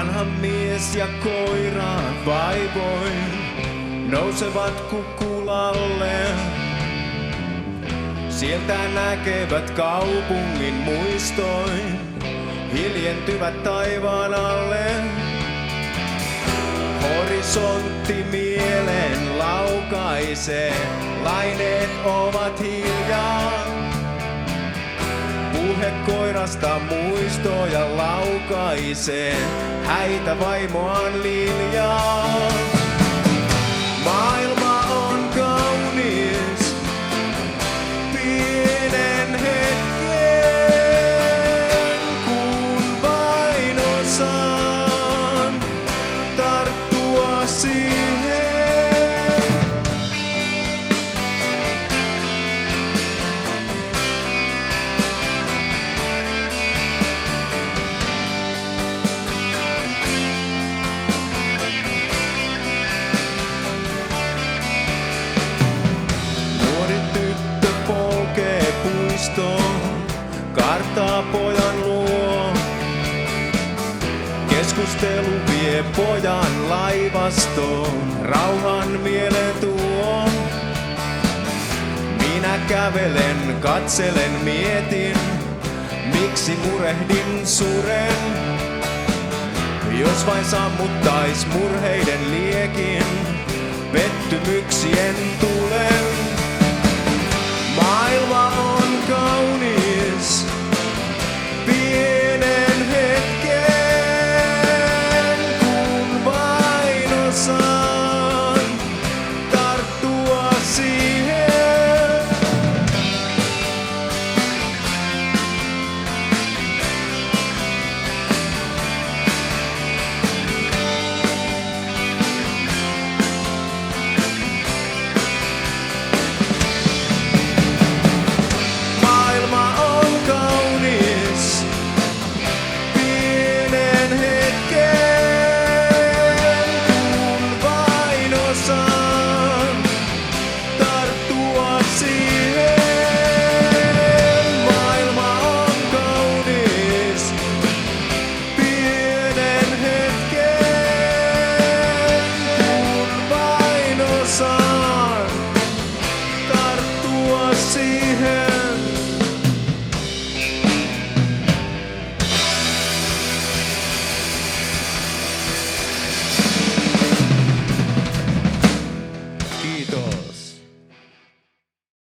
Vanha mies ja koira vaivoin nousevat kukulalle. Sieltä näkevät kaupungin muistoin, hiljentyvät taivaan alle. Horisontti mielen laukaisee, laineet ovat hiljaa. Puhe koirasta muistoja laukaisee, häitä vaimoaan liljaa. Maailma on kaunis, pienen hetken, kun vain osaan tarttua siihen. Karttaa pojan luo. Keskustelu vie pojan laivastoon, rauhan mieleen tuo. Minä kävelen, katselen, mietin, miksi murehdin suren. Jos vain sammuttais murheiden liekin, pettymyksien tulen. Maailma on kaunis, pienen hetken, kun vain osaan tarttua siihen. See